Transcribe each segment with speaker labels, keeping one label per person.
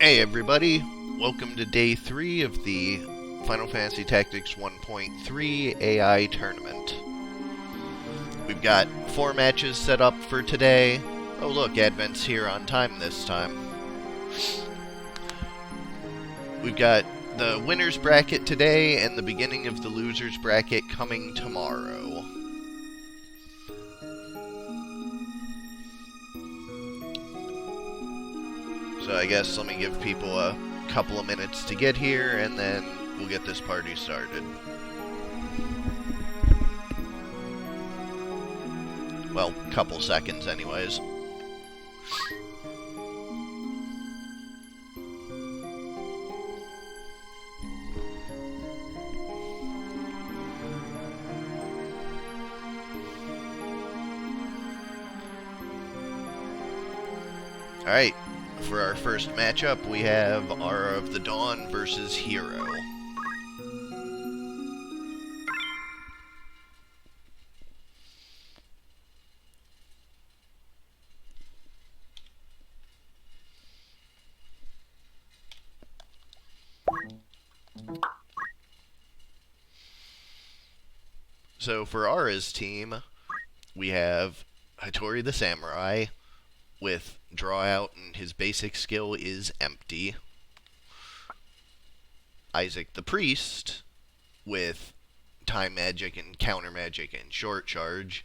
Speaker 1: Hey everybody, welcome to day 3 of the Final Fantasy Tactics 1.3 AI Tournament. We've got 4 matches set up for today. Oh look, Advent's here on time this time. We've got the winner's bracket today and the beginning of the loser's bracket coming tomorrow. So I guess let me give people a couple of minutes to get here, and then we'll get this party started. Well, couple seconds anyways. Alright. For our first matchup, we have Aura of the Dawn versus Hero. So for Aura's team, we have Hattori the Samurai with draw out, and his basic skill is empty. Isaac the Priest with time magic and counter magic and short charge.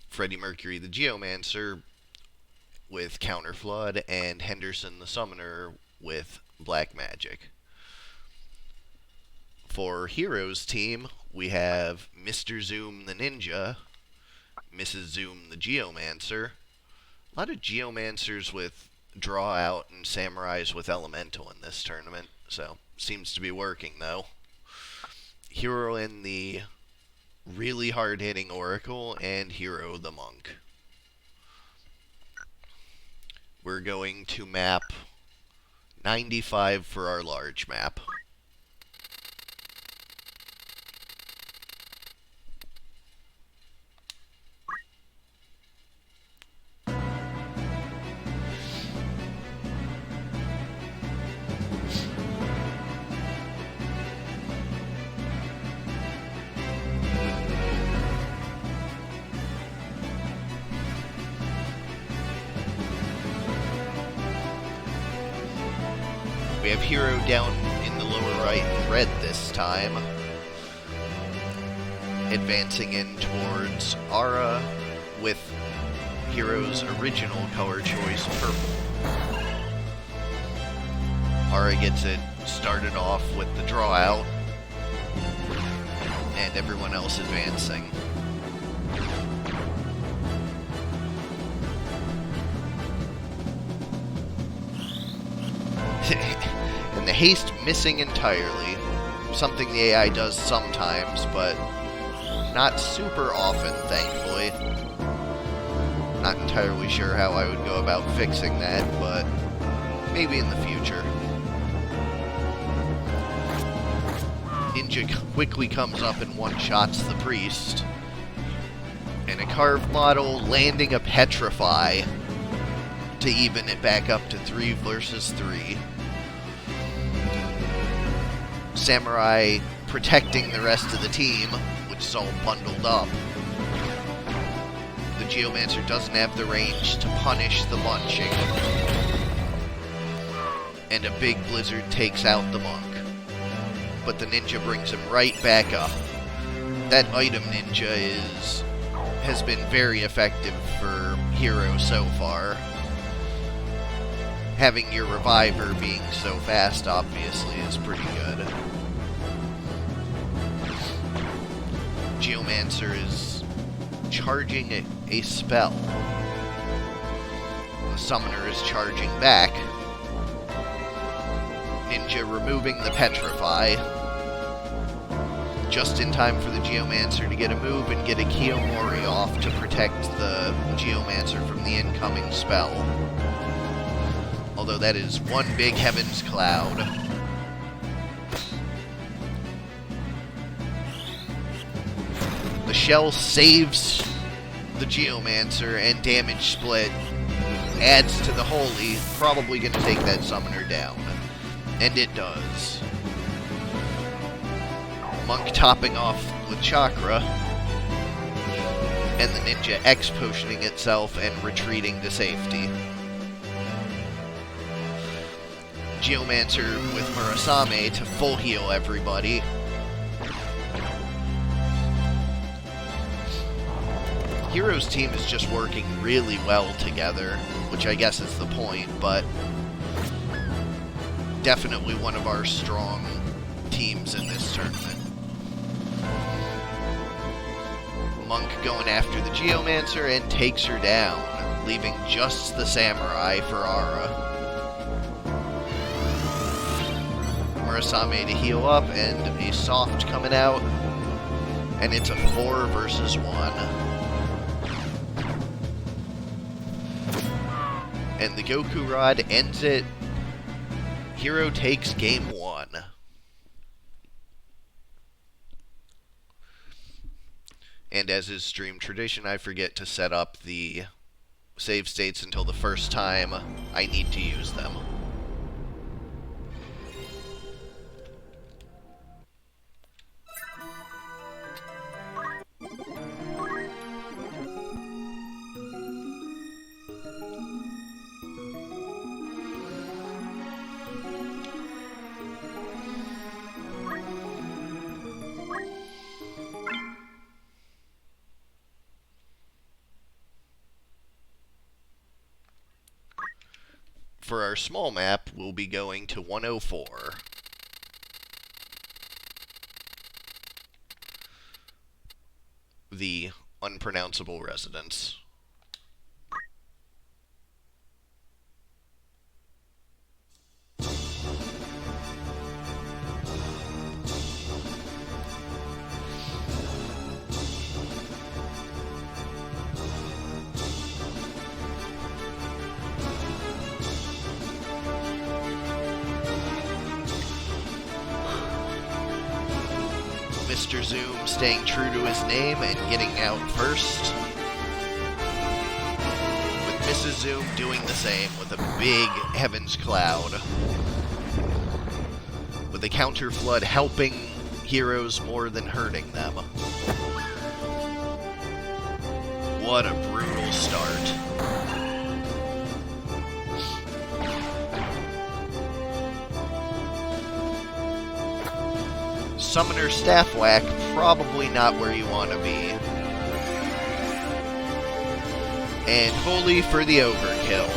Speaker 1: Freddie Mercury the Geomancer with counter flood, and Henderson the Summoner with black magic. For Hero's team, we have Mr. Zoom the Ninja, Mrs. Zoom the Geomancer. A lot of Geomancers with draw out and Samurais with elemental in this tournament, so seems to be working though. Hero in the really hard-hitting Oracle, and Hero the Monk. We're going to map 95 for our large map. We have Hero down in the lower right in red this time, advancing in towards Aura with Hero's original color choice, purple. Aura gets it started off with the draw out, and everyone else advancing. And the haste missing entirely. Something the AI does sometimes, but not super often, thankfully. Not entirely sure how I would go about fixing that, but maybe in the future. Ninja quickly comes up and one-shots the priest. And a carved model landing a petrify to even it back up to 3 versus 3. Samurai protecting the rest of the team, which is all bundled up. The Geomancer doesn't have the range to punish the munching. And a big blizzard takes out the monk. But the ninja brings him right back up. That item ninja has been very effective for Hero so far. Having your reviver being so fast, obviously, is pretty good. Geomancer is charging a spell. The Summoner is charging back. Ninja removing the Petrify. Just in time for the Geomancer to get a move and get a Kiyomori off to protect the Geomancer from the incoming spell. Although that is one big Heaven's Cloud. The shell saves the Geomancer, and damage split adds to the holy, probably going to take that summoner down. And it does. Monk topping off with chakra, and the ninja X-potioning itself and retreating to safety. Geomancer with Murasame to full heal everybody. Hero's team is just working really well together, which I guess is the point, but definitely one of our strong teams in this tournament. Monk going after the Geomancer and takes her down, leaving just the Samurai for Ara. Murasame to heal up, and a soft coming out, and it's a 4 versus 1. And the Goku Rod ends it. Hero takes game 1. And as is stream tradition, I forget to set up the save states until the first time I need to use them. For our small map, we'll be going to 104. The unpronounceable residence. Mr. Zoom staying true to his name and getting out first. With Mrs. Zoom doing the same with a big Heaven's Cloud. With the counter flood helping heroes more than hurting them. What a brutal start. Summoner Staff Whack, probably not where you want to be. And Holy for the overkill.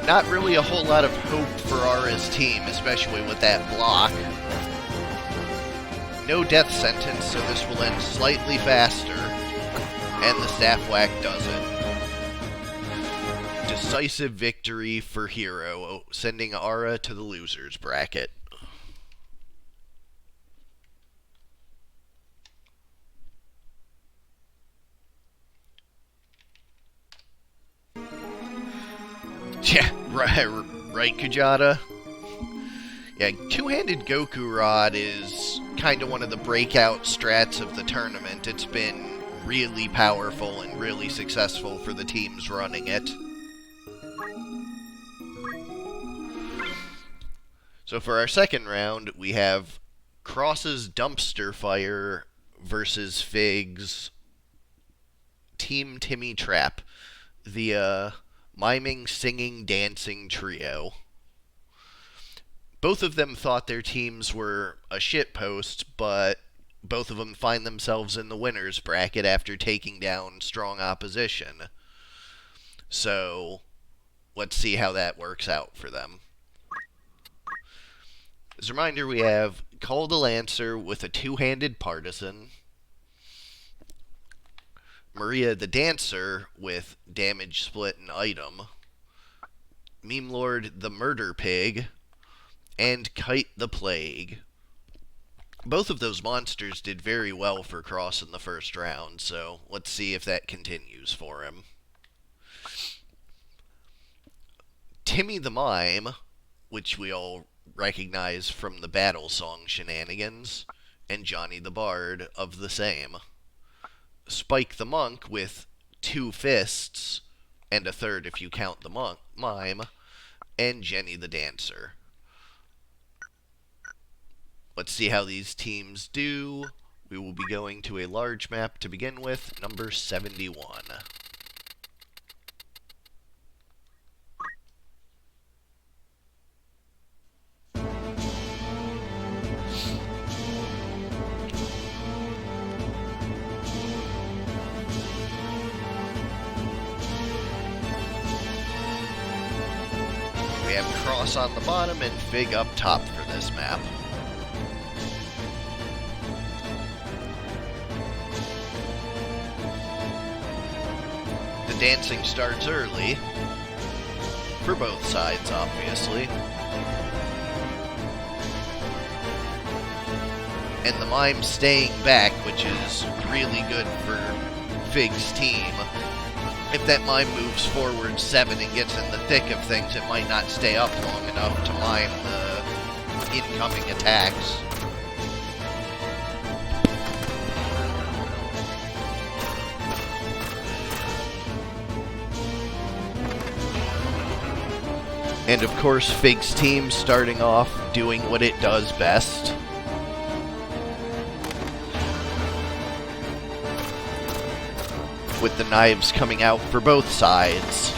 Speaker 1: Not really a whole lot of hope for Ara's team, especially with that block. No death sentence, so this will end slightly faster, and the Staff Whack does it. Decisive victory for Hero, sending Ara to the losers bracket. Yeah, right, Kjata? Yeah, two-handed Goku Rod is kind of one of the breakout strats of the tournament. It's been really powerful and really successful for the teams running it. So for our second round, we have Cross's Dumpster Fire versus Fig's Team Timmy Trap, the miming, singing, dancing trio. Both of them thought their teams were a shitpost, but both of them find themselves in the winner's bracket after taking down strong opposition. So, let's see how that works out for them. As a reminder, we have Call the Lancer with a two-handed Partisan, Maria the Dancer with Damage Split and Item, Meme Lord the Murder Pig, and Kite the Plague. Both of those monsters did very well for Cross in the first round, so let's see if that continues for him. Timmy the Mime, which we all recognize from the battle song Shenanigans, and Johnny the Bard of the same. Spike the Monk with 2 fists, and a third if you count the mime, and Jenny the Dancer. Let's see how these teams do. We will be going to a large map to begin with, number 71. We have Cross on the bottom and Fig up top for this map. The dancing starts early, for both sides, obviously. And the Mime staying back, which is really good for Fig's team. If that Mime moves forward 7 and gets in the thick of things, it might not stay up long enough to mime the incoming attacks. And of course, Fig's team starting off doing what it does best. With the knives coming out for both sides.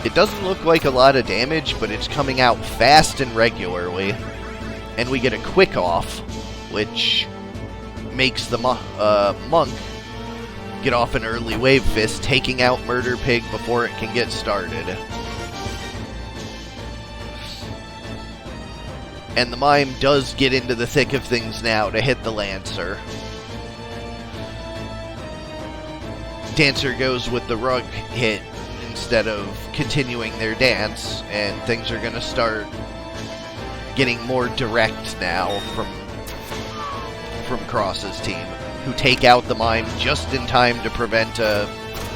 Speaker 1: It doesn't look like a lot of damage, but it's coming out fast and regularly. And we get a quick off, which makes the monk get off an early wave fist, taking out Murder Pig before it can get started. And the Mime does get into the thick of things now to hit the Lancer. Dancer goes with the rug hit instead of continuing their dance, and things are going to start getting more direct now from Cross's team, who take out the Mime just in time to prevent a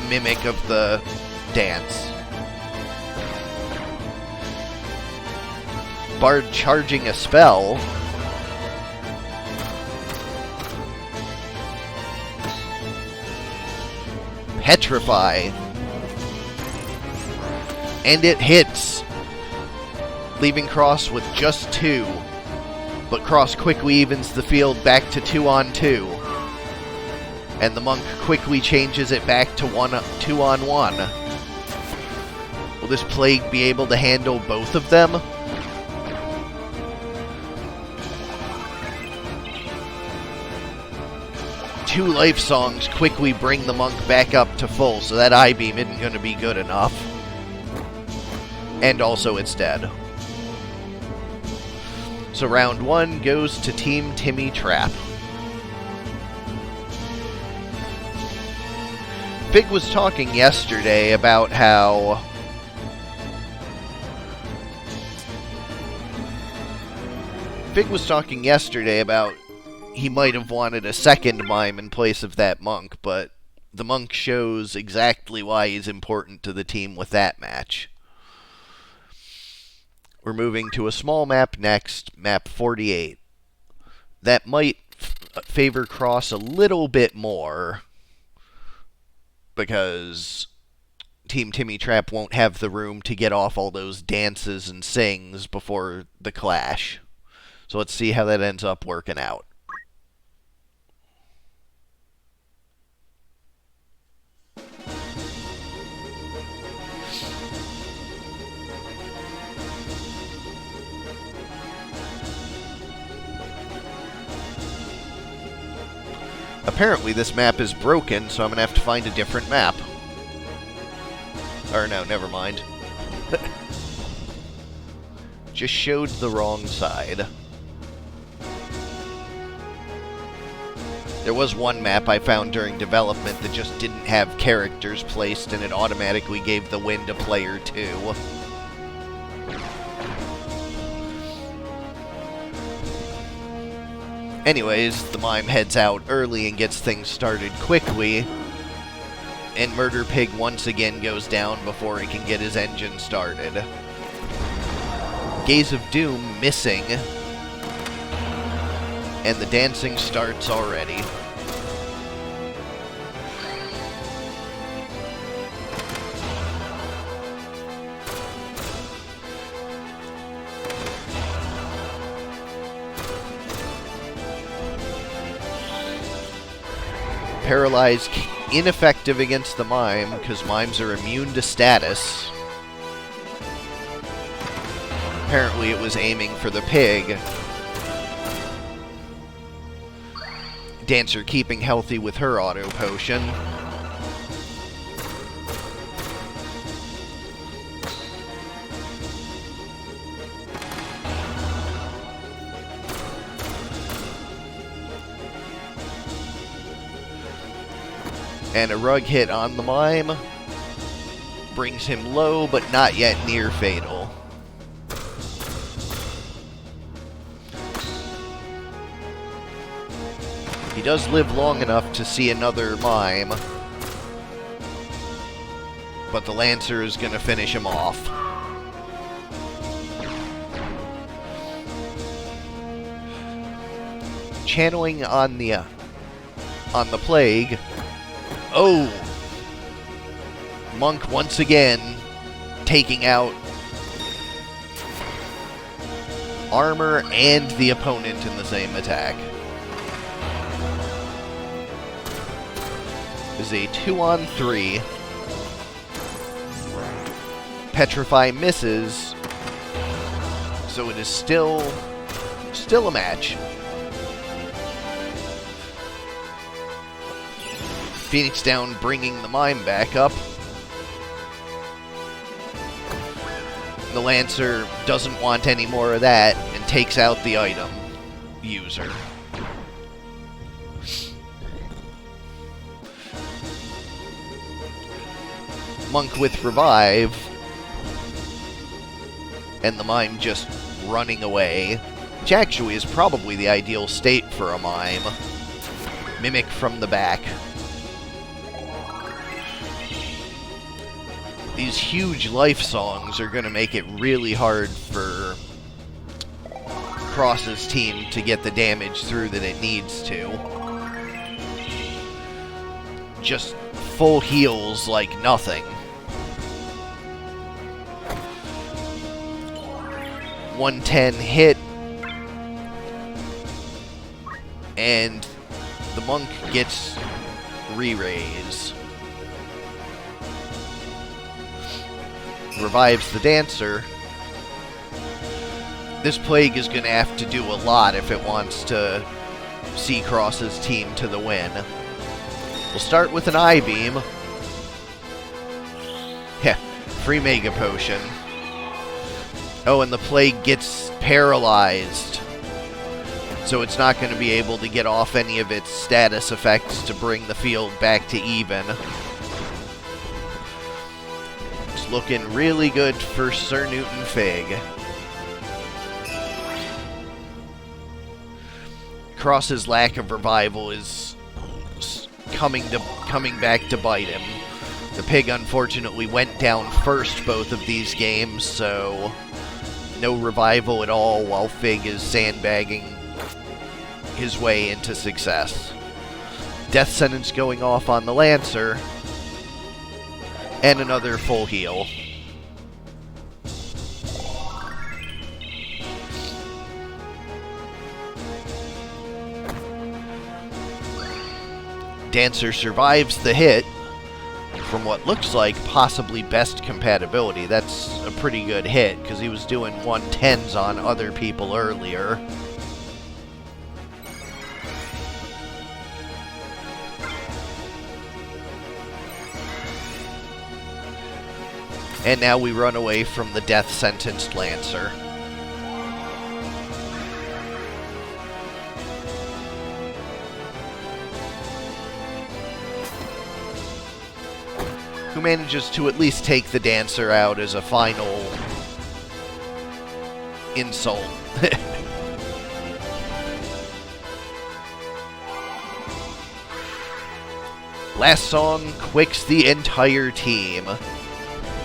Speaker 1: mimic of the dance. Bard charging a spell. Petrify. And it hits, leaving Cross with just 2. But Cross quickly evens the field back to 2-on-2. And the Monk quickly changes it back to 2-on-1. Will this Plague be able to handle both of them? Two life songs quickly bring the Monk back up to full, so that I-beam isn't going to be good enough. And also it's dead. So round 1 goes to Team Timmy Trap. Fig was talking yesterday about how he might have wanted a second Mime in place of that Monk, but the Monk shows exactly why he's important to the team with that match. We're moving to a small map next, map 48. That might favor Cross a little bit more, because Team Timmy Trap won't have the room to get off all those dances and sings before the clash. So let's see how that ends up working out. Apparently this map is broken, so I'm going to have to find a different map. Or no, never mind. Just showed the wrong side. There was one map I found during development that just didn't have characters placed, and it automatically gave the win to player 2. Anyways, the mime heads out early and gets things started quickly, and Murder Pig once again goes down before he can get his engine started. Gaze of Doom missing, and the dancing starts already. Paralyzed, ineffective against the mime, because mimes are immune to status. Apparently it was aiming for the pig. Dancer keeping healthy with her auto potion. And a rug hit on the mime brings him low, but not yet near fatal. He does live long enough to see another mime, but the Lancer is going to finish him off. Channeling on the plague. Oh! Monk once again taking out armor and the opponent in the same attack. This is a 2-on-3. Petrify misses, so it is still a match. Phoenix down, bringing the mime back up. The Lancer doesn't want any more of that and takes out the item user. Monk with revive, and the mime just running away, which actually is probably the ideal state for a mime. Mimic from the back. These huge life songs are going to make it really hard for Cross's team to get the damage through that it needs to. Just full heals like nothing. 110 hit, and the monk gets re-raise. Revives the dancer. This plague is going to have to do a lot if it wants to see Cross's team to the win. We'll start with an I-beam. Yeah, free Mega Potion. Oh, and the plague gets paralyzed, so it's not going to be able to get off any of its status effects to bring the field back to even. Looking really good for Sir Newton Fig. Cross's lack of revival is coming back to bite him. The pig unfortunately went down first both of these games, so no revival at all while Fig is sandbagging his way into success. Death sentence going off on the Lancer. And another full heal. Dancer survives the hit from what looks like possibly best compatibility. That's a pretty good hit because he was doing 110s on other people earlier. And now we run away from the death-sentenced Lancer. Who manages to at least take the dancer out as a final insult. Last song quicks the entire team,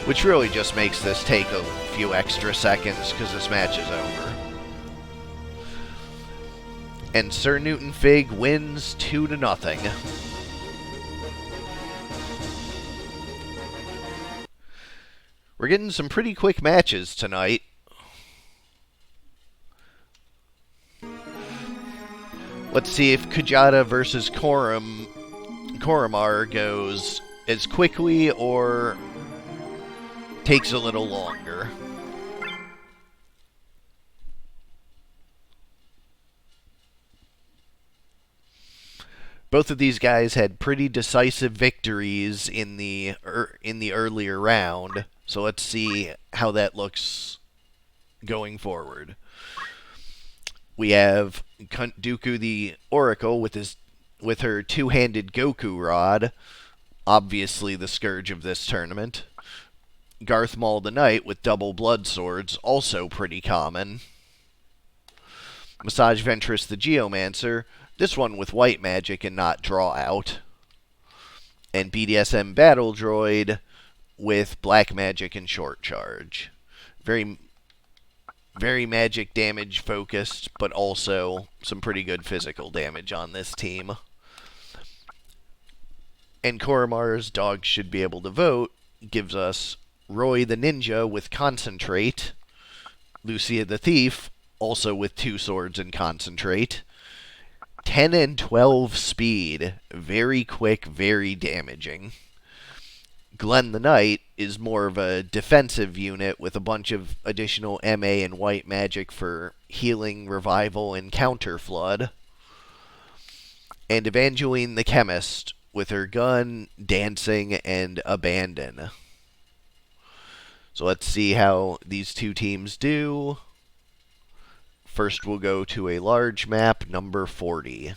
Speaker 1: which really just makes this take a few extra seconds because this match is over. And Sir Newton Fig wins 2-0. We're getting some pretty quick matches tonight. Let's see if Kjata versus Korremar goes as quickly or takes a little longer. Both of these guys had pretty decisive victories in the earlier round, so let's see how that looks going forward. We have Dooku the Oracle with her two-handed Goku rod, obviously the scourge of this tournament. Garth Maul the Knight with double blood swords, also pretty common. Massage Ventress the Geomancer, this one with white magic and not draw out. And BDSM Battle Droid with black magic and short charge. Very magic damage focused, but also some pretty good physical damage on this team. And Korremar's Dogs Should Be Able to Vote gives us Roy the Ninja with Concentrate, Lucia the Thief, also with 2 swords and Concentrate, 10 and 12 speed, very quick, very damaging. Glenn the Knight is more of a defensive unit with a bunch of additional MA and white magic for healing, revival, and counter flood. And Evangeline the Chemist with her gun, dancing, and abandon. So let's see how these two teams do. First we'll go to a large map, number 40.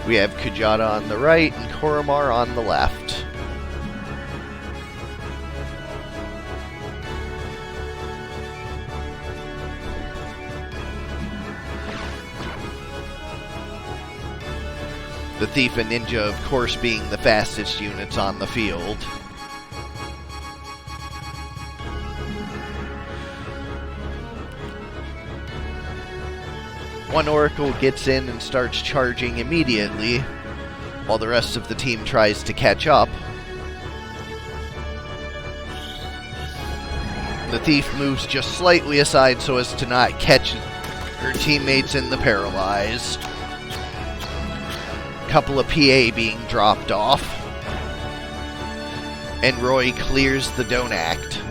Speaker 1: We have Kjata on the right and Korremar on the left. The Thief and Ninja, of course, being the fastest units on the field. One Oracle gets in and starts charging immediately, while the rest of the team tries to catch up. The Thief moves just slightly aside so as to not catch her teammates in the paralyze. Couple of PA being dropped off. And Roy clears the Don't Act.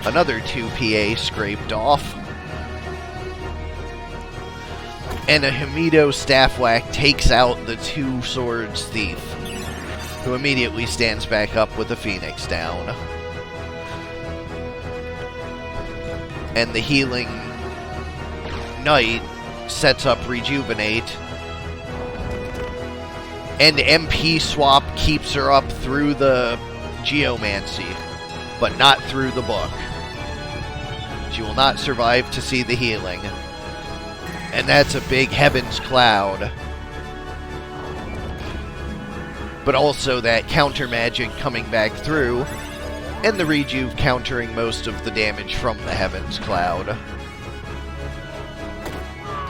Speaker 1: Another 2 PA scraped off. And a Hamido Staff Whack takes out the 2 Swords Thief, who immediately stands back up with a Phoenix down. And the Healing Knight sets up Rejuvenate. And MP Swap keeps her up through the Geomancy, but not through the book. She will not survive to see the healing. And that's a big Heaven's Cloud. But also that counter magic coming back through, and the Rejuve countering most of the damage from the Heaven's Cloud.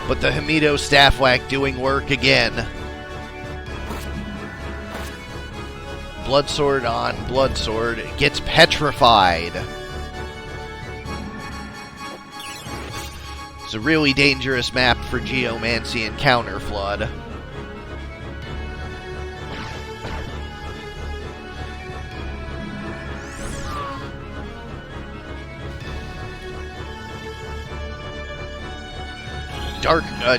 Speaker 1: But the Hamido Staff Whack doing work again. Bloodsword on Bloodsword gets petrified. It's a really dangerous map for Geomancy and Counterflood.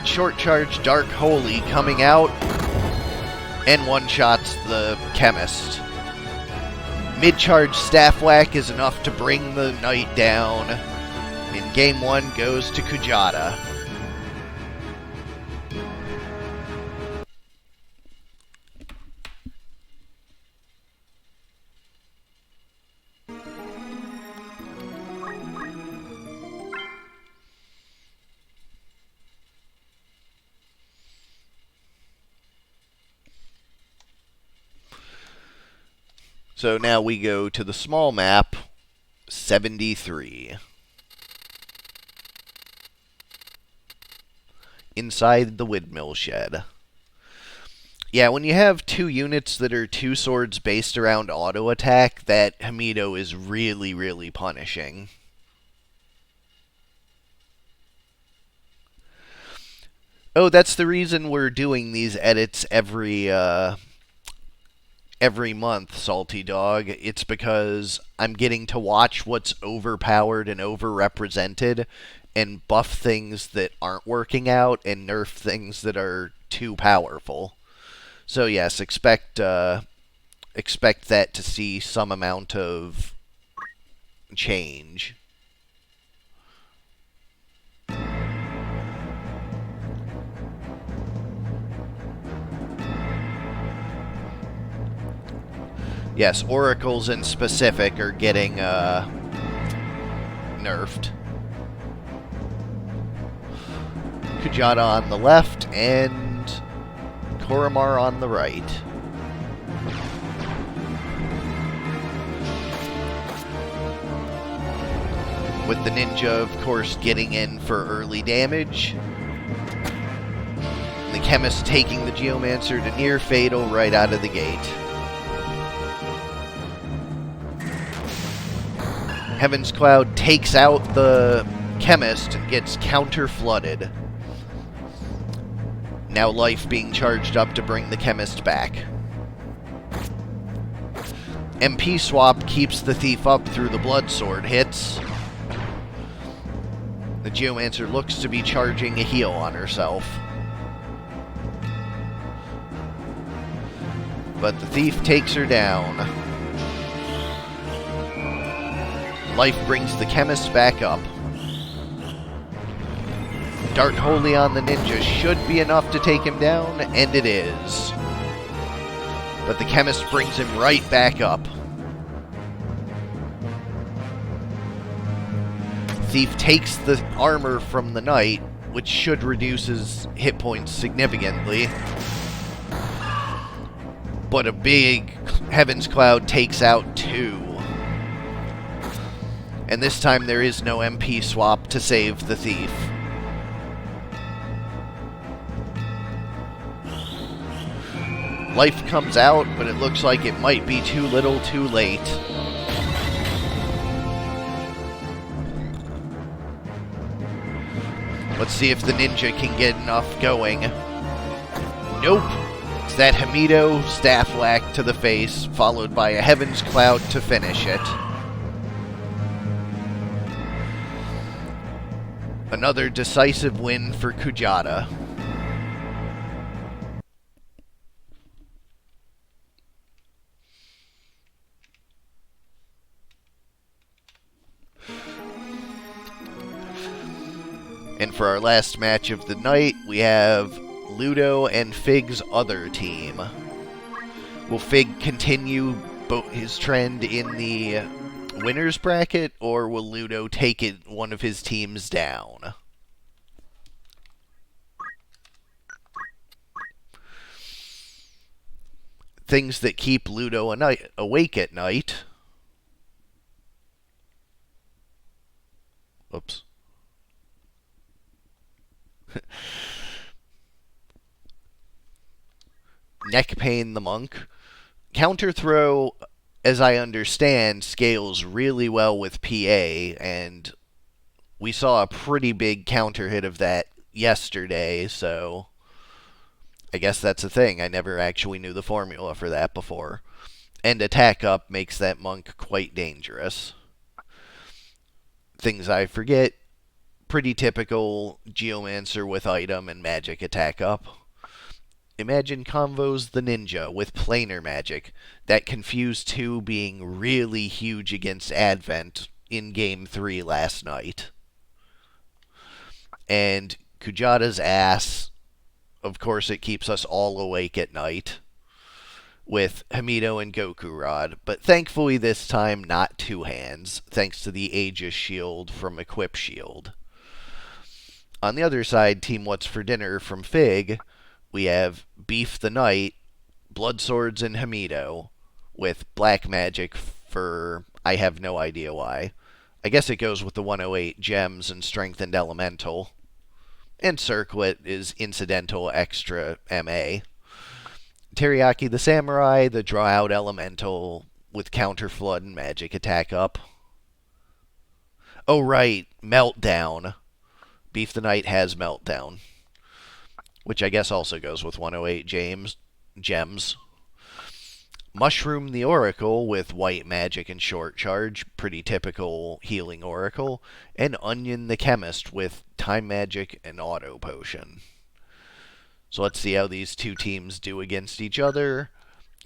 Speaker 1: Short charge Dark Holy coming out and one-shots the Chemist. Mid-charge staff whack is enough to bring the knight down. And game 1 goes to Kjata. So now we go to the small map, 73. Inside the windmill shed. Yeah, when you have 2 units that are 2 swords based around auto attack, that Hamido is really, really punishing. Oh, that's the reason we're doing these edits every month, Salty Dog. It's because I'm getting to watch what's overpowered and overrepresented and buff things that aren't working out and nerf things that are too powerful. So yes, expect that to see some amount of change. Yes, oracles in specific are getting nerfed. Kjata on the left and Korremar on the right. With the ninja, of course, getting in for early damage. And the chemist taking the geomancer to near fatal right out of the gate. Heaven's Cloud takes out the chemist and gets counter-flooded. Now life being charged up to bring the chemist back. MP swap keeps the thief up through the blood sword hits. The geomancer looks to be charging a heal on herself. But the thief takes her down. Life brings the chemist back up. Dart Holy on the ninja should be enough to take him down, and it is. But the chemist brings him right back up. Thief takes the armor from the knight, which should reduce his hit points significantly. But a big Heaven's Cloud takes out 2. And this time there is no MP swap to save the thief. Life comes out, but it looks like it might be too little too late. Let's see if the ninja can get enough going. Nope. It's that Hamido staff whack to the face, followed by a Heaven's Cloud to finish it. Another decisive win for Kjata. And for our last match of the night, we have Ludo and Fig's other team. Will Fig continue his trend in the winner's bracket, or will Ludo take one of his teams down? Things that keep Ludo awake at night. Oops. Neck Pain the Monk. Counter Throw, as I understand, scales really well with PA, and we saw a pretty big counter hit of that yesterday, so I guess that's a thing. I never actually knew the formula for that before. And Attack Up makes that monk quite dangerous. Things I forget. Pretty typical Geomancer with item and magic attack up. Imagine combos the ninja with planar magic. that Confused 2 being really huge against Advent in Game 3 last night. And Kjata's ass, of course, it keeps us all awake at night with Hamido and Goku Rod, but thankfully this time not two hands, thanks to the Aegis shield from Equip Shield. On the other side, Team What's for Dinner from Fig, we have Beef the Knight, Blood Swords, and Hamido, with Black Magic for I have no idea why. I guess it goes with the 108 Gems and Strengthened Elemental. And Circlet is incidental extra MA. Teriyaki the Samurai, the Draw Out Elemental with Counter Flood and Magic Attack up. Oh right, Meltdown. Beef the Knight has Meltdown, which I guess also goes with 108 Gems. Mushroom the Oracle with White Magic and Short Charge, pretty typical healing Oracle. And Onion the Chemist with Time Magic and Auto Potion. So let's see how these two teams do against each other.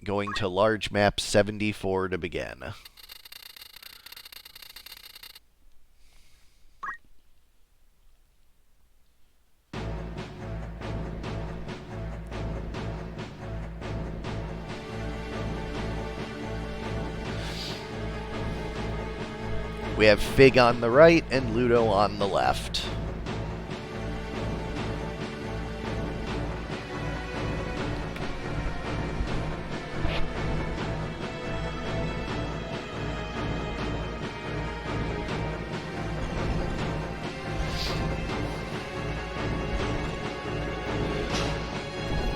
Speaker 1: Going to large map 74 to begin. We have Fig on the right and Ludo on the left.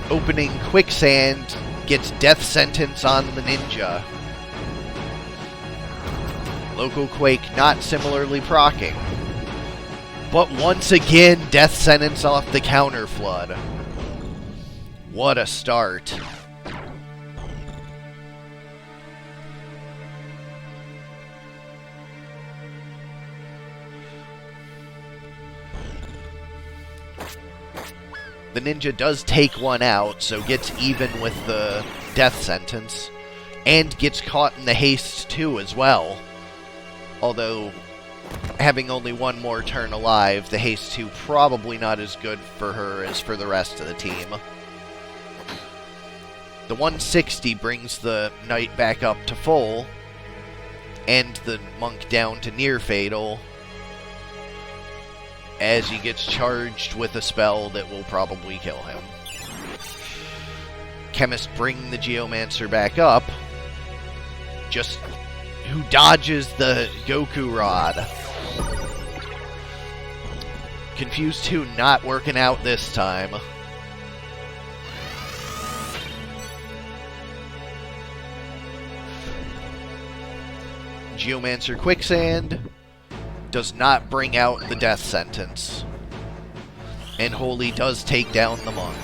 Speaker 1: Opening Quicksand gets Death Sentence on the Ninja. Local Quake not similarly proccing. But once again, Death Sentence off the Counter Flood. What a start. The Ninja does take one out, so gets even with the Death Sentence. And gets caught in the Haste too as well. Although, having only one more turn alive, the Haste 2 probably not as good for her as for the rest of the team. The 160 brings the Knight back up to full, and the Monk down to near fatal, as he gets charged with a spell that will probably kill him. Chemist bring the Geomancer back up, just who dodges the Goku Rod. Confused 2 not working out this time. Geomancer Quicksand does not bring out the Death Sentence. And Holy does take down the Monk.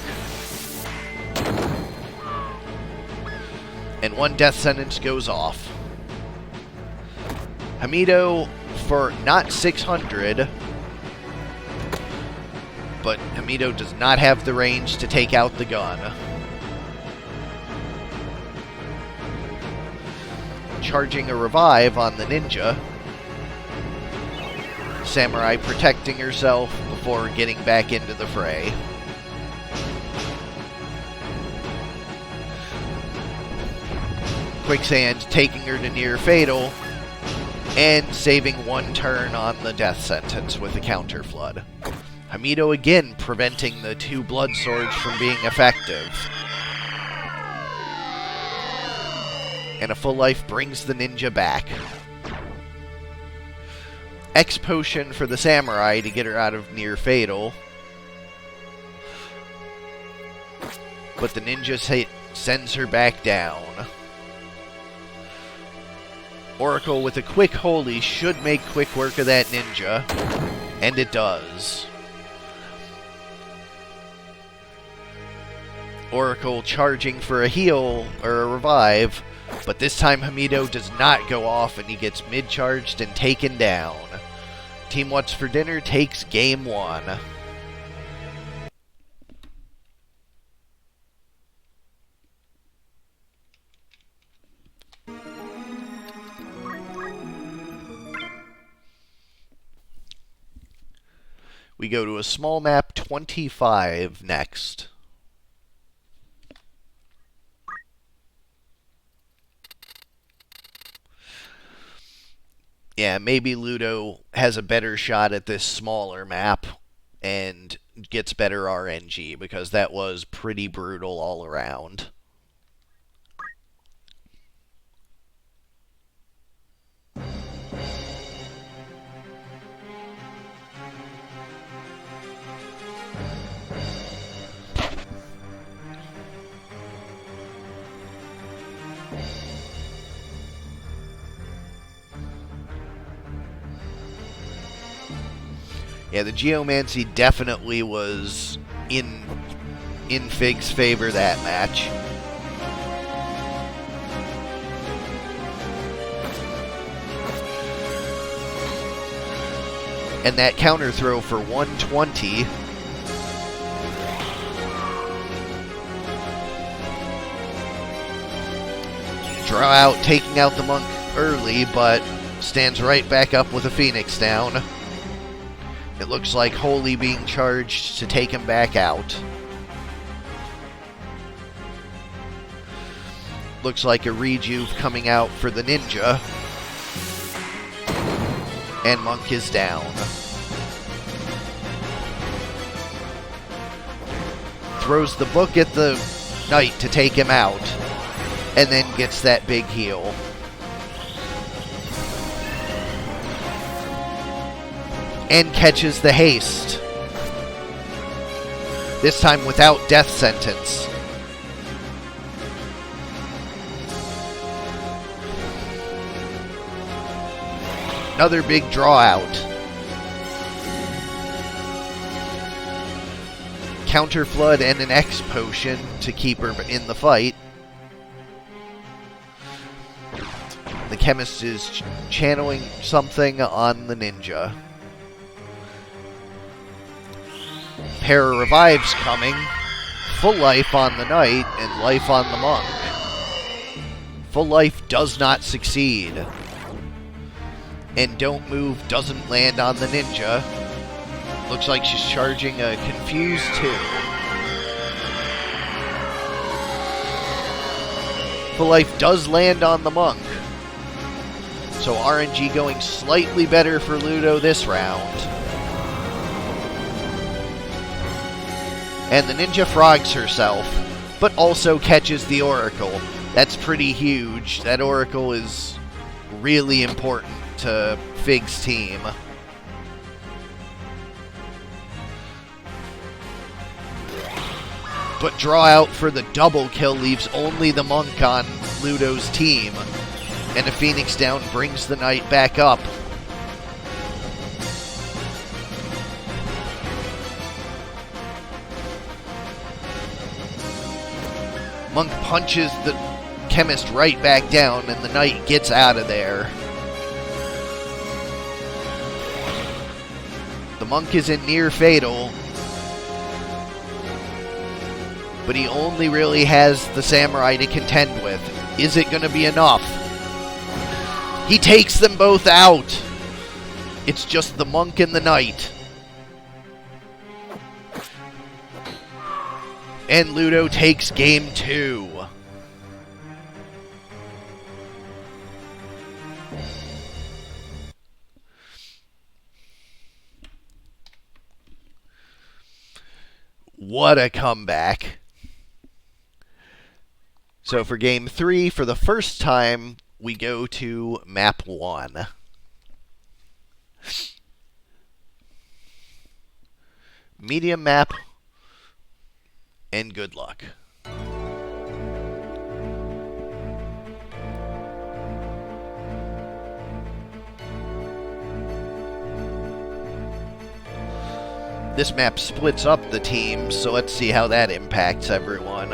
Speaker 1: And one Death Sentence goes off. Hamido for not 600, but Hamido does not have the range to take out the gun. Charging a revive on the Ninja. Samurai protecting herself before getting back into the fray. Quicksand taking her to near fatal, and saving one turn on the Death Sentence with a Counter Flood. Hamido again preventing the two Blood Swords from being effective. And a full life brings the Ninja back. X Potion for the Samurai to get her out of near fatal. But the Ninja sends her back down. Oracle with a quick Holy should make quick work of that Ninja. And it does. Oracle charging for a heal, or a revive, but this time Hamido does not go off and he gets mid-charged and taken down. Team What's for Dinner takes Game 1. We go to a small map 25 next. Yeah, maybe Ludo has a better shot at this smaller map and gets better RNG, because that was pretty brutal all around. Yeah, the Geomancy definitely was in Fig's favor that match. And that counter throw for 120. Draw out, taking out the Monk early, but stands right back up with a Phoenix down. It looks like Holy being charged to take him back out. Looks like a rejuve coming out for the Ninja. And Monk is down. Throws the book at the Knight to take him out. And then gets that big heal. And catches the haste. This time without death sentence. Another big draw out. Counter Flood and an X potion to keep her in the fight. The Chemist is channeling something on the Ninja. Pair of revives coming. Full life on the Knight and life on the Monk. Full life does not succeed. And Don't Move doesn't land on the Ninja. Looks like she's charging a Confuse 2. Full life does land on the Monk. So RNG going slightly better for Ludo this round. And the Ninja frogs herself, but also catches the Oracle. That's pretty huge. That Oracle is really important to Fig's team. But draw out for the double kill leaves only the Monk on Ludo's team. And a Phoenix down brings the Knight back up. Monk punches the Chemist right back down, and the Knight gets out of there. The Monk is in near fatal, but he only really has the Samurai to contend with. Is it going to be enough? He takes them both out. It's just the Monk and the Knight. And Ludo takes game 2. What a comeback. So for game 3, for the first time, we go to map 1. Medium map. And good luck. This map splits up the teams, so let's see how that impacts everyone.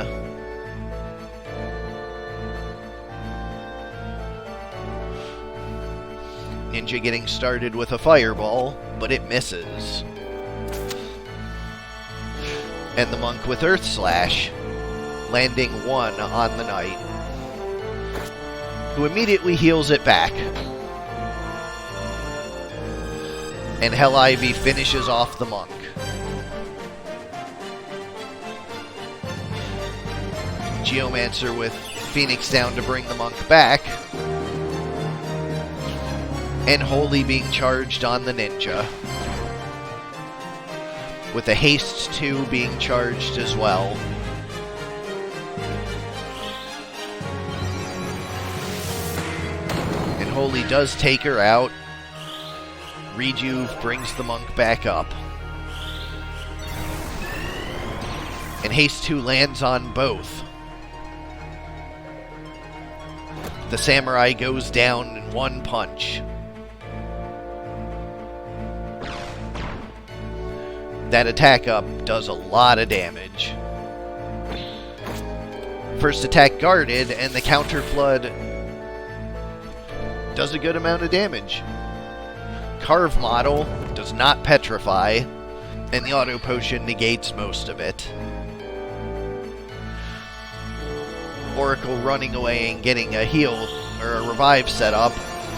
Speaker 1: Ninja getting started with a fireball, but it misses. And the Monk with Earth Slash, landing 1 on the Knight, who immediately heals it back. And Hell Ivy finishes off the monk. Geomancer with Phoenix down to bring the monk back. And Holy being charged on the ninja. With a Haste 2 being charged as well. And Holy does take her out. Rejuve brings the monk back up. And Haste 2 lands on both. The Samurai goes down in one punch. That attack up does a lot of damage. First attack guarded, and the counter flood does a good amount of damage. Carve model does not petrify, and the auto potion negates most of it. Oracle running away and getting a heal or a revive set up.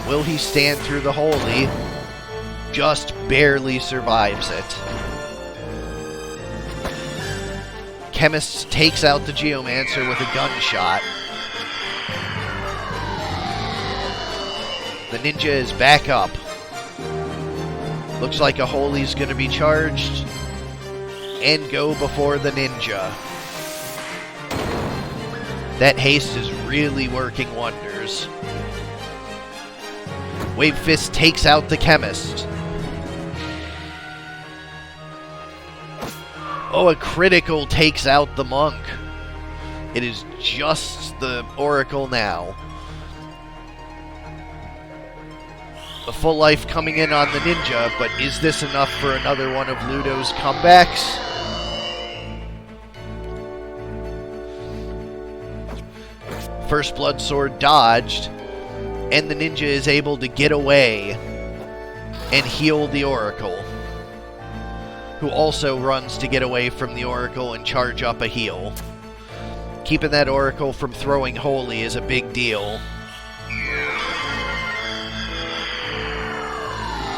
Speaker 1: Will he stand through the Holy? Just barely survives it. Chemist takes out the Geomancer with a gunshot. The ninja is back up. Looks like a Holy's going to be charged and go before the ninja. That haste is really working wonders. Wave Fist takes out the Chemist. Oh, a critical takes out the monk. It is just the Oracle now. The full life coming in on the ninja, but is this enough for another one of Ludo's comebacks? First Blood Sword dodged, and the ninja is able to get away and heal the Oracle, who also runs to get away from the Oracle and charge up a heal. Keeping that Oracle from throwing Holy is a big deal.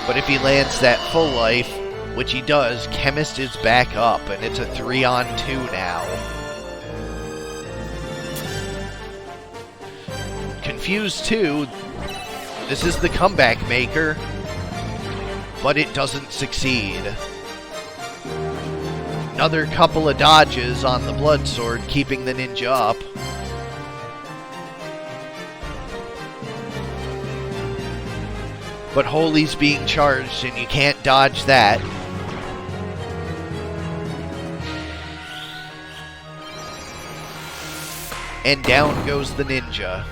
Speaker 1: But if he lands that full life, which he does, Chemist is back up, and it's a 3-on-2 now. Confused 2, this is the comeback maker, but it doesn't succeed. Another couple of dodges on the Blood Sword, keeping the ninja up. But Holy's being charged, and you can't dodge that. And down goes the ninja.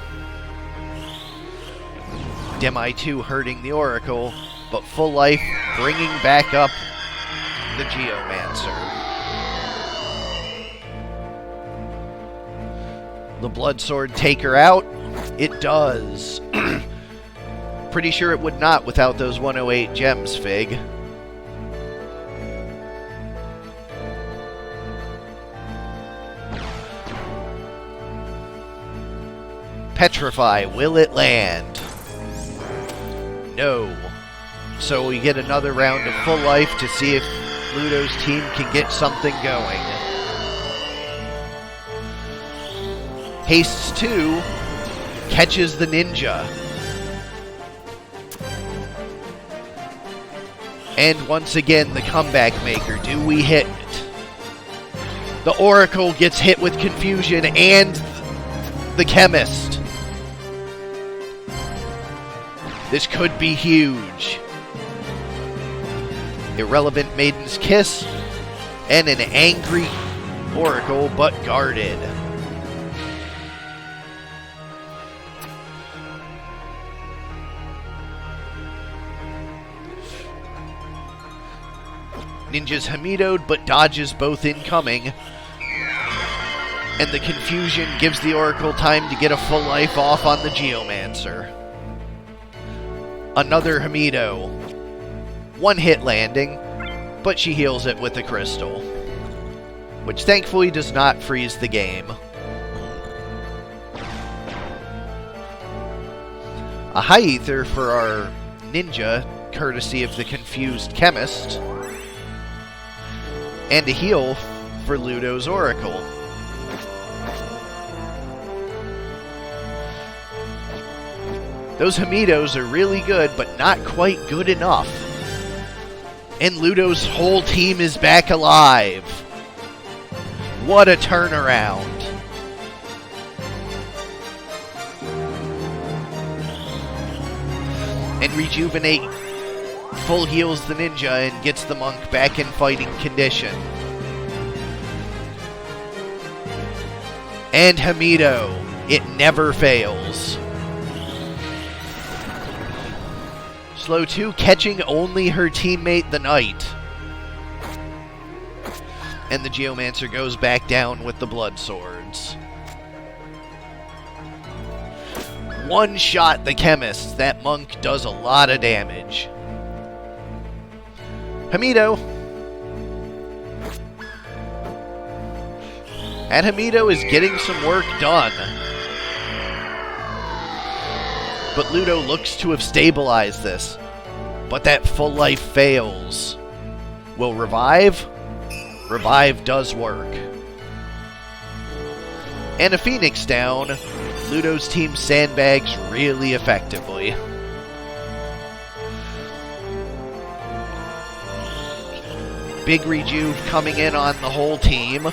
Speaker 1: Demi 2 hurting the Oracle, but full life bringing back up the Geomancer. The Blood Sword take her out? It does. Pretty sure it would not without those 108 gems, Fig. Petrify, will it land? No. So we get another round of full life to see if Ludo's team can get something going. Hastes 2 catches the ninja. And once again, the comeback maker. Do we hit it? The Oracle gets hit with confusion and the Chemist. This could be huge. Irrelevant Maiden's Kiss and an angry Oracle, but guarded. Ninja's Hamido'd, but dodges both incoming. And the confusion gives the Oracle time to get a full life off on the Geomancer. Another Hamido. One hit landing, but she heals it with the crystal, which thankfully does not freeze the game. A High Ether for our ninja, courtesy of the confused chemist. And a heal for Ludo's Oracle. Those Hamidos are really good, but not quite good enough. And Ludo's whole team is back alive. What a turnaround. And Rejuvenate full heals the ninja and gets the monk back in fighting condition. And Hamido, it never fails. Slow 2 catching only her teammate the knight. And the Geomancer goes back down with the blood swords. One shot the chemist. That monk does a lot of damage. Hamido. And Hamido is getting some work done. But Ludo looks to have stabilized this. But that full life fails. Will Revive? Revive does work. And a Phoenix down. Ludo's team sandbags really effectively. Big Rejuve coming in on the whole team.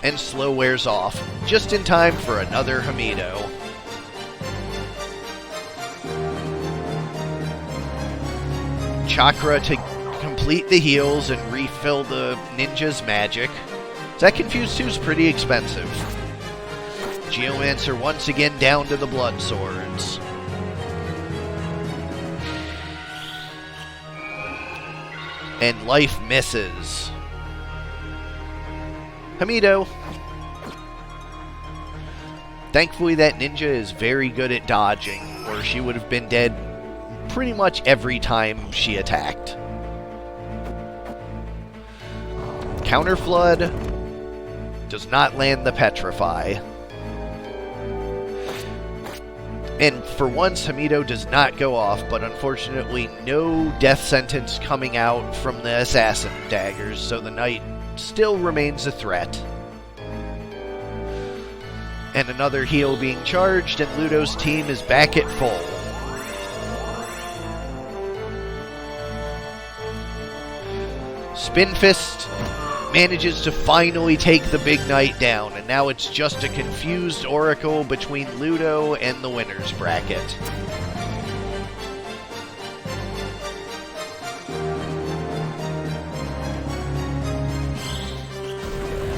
Speaker 1: And slow wears off, just in time for another Hamido. Chakra to complete the heals and refill the ninja's magic. That Confuse 2 is pretty expensive. Geomancer once again down to the blood swords. And life misses. Hamido. Thankfully that ninja is very good at dodging, or she would have been dead pretty much every time she attacked. Counter Flood does not land the Petrify. And for once, Hamido does not go off, but unfortunately no death sentence coming out from the Assassin daggers, so the Knight still remains a threat. And another heal being charged, and Ludo's team is back at full. Spinfist manages to finally take the big knight down, and now it's just a confused Oracle between Ludo and the winner's bracket.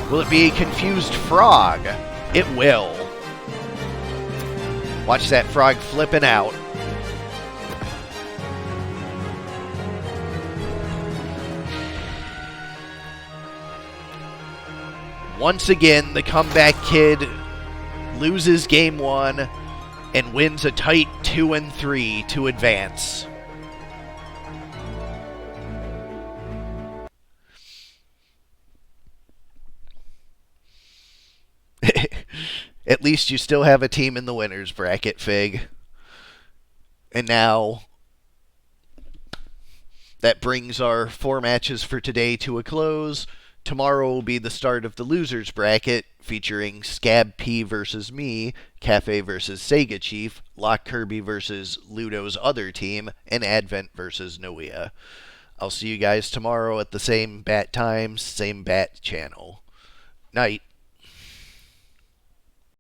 Speaker 1: Will it be a confused frog? It will. Watch that frog flipping out. Once again, the comeback kid loses game 1 and wins a tight 2-3 to advance. At least you still have a team in the winner's bracket, Fig. And now that brings our 4 matches for today to a close. Tomorrow will be the start of the loser's bracket, featuring Scab P versus me, Cafe versus Sega Chief, Lock Kirby versus Ludo's other team, and Advent versus Noea. I'll see you guys tomorrow at the same bat time, same bat channel. Night.